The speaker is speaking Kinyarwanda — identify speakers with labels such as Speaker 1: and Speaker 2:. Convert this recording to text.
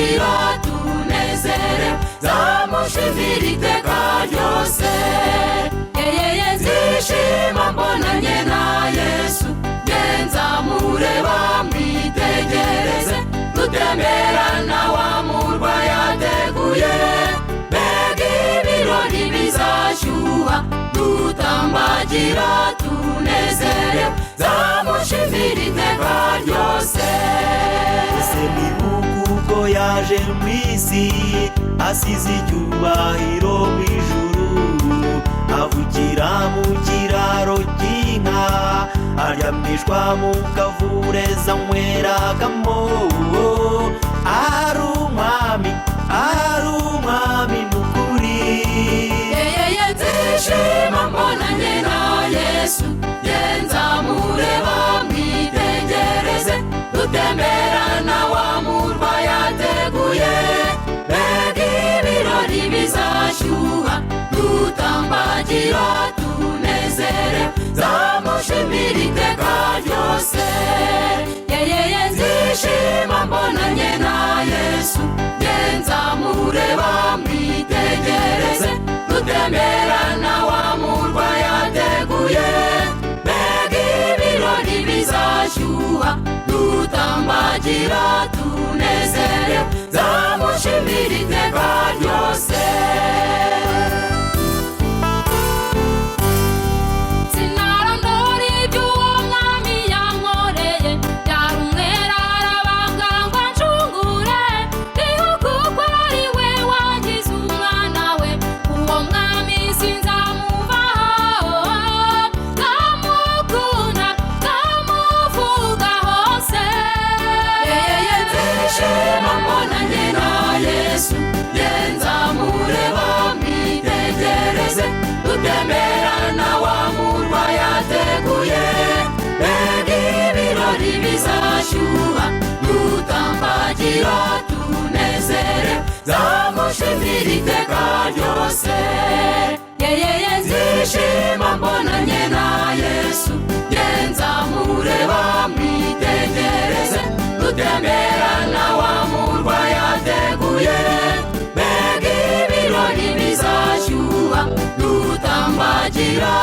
Speaker 1: tutambagira tunezere zamushimira iteka ryose. Yeyeye nzishima mbonanye na Yesu, nzamureba mwitegereze, dutemberana wa murwa yateguye, mbega ibirori bizashyuha, dutambagira tunezere zamushimira iteka ryose.
Speaker 2: Ese mwibuka ubwo yaje mu isi asize icyubahiro mu ijuru, avukira mu kiraro cy'inka, aryamishwa mu kavureza anyweragamo, ari umwami n'ukuri.
Speaker 1: Yeyeye nzishima mbonanye na Yesu, nzamureba mwitegereze, dutemberana wa murwa yateguye, mbega ibirori bizashyuha, dutambagira tunezere zamushimira iteka ryose. Yeyeye nzishima mbonanye na Yesu, nzamureba mwitegereze, dutemberana wa murwa yateguye, mbega ibirori bizashyuha, dutambagira tunezere zamushimira iteka ryose. Dutemberana wa murwa yateguye, mbega ibirori bizashyuha, dutambagira tunezere zamushimira iteka ryose. Yeyeye nzishima mbonanye na Yesu, nzamureba mwitegereze, dutemberana wa murwa yateguye, mbega ibirori bizashyuha, dutambagira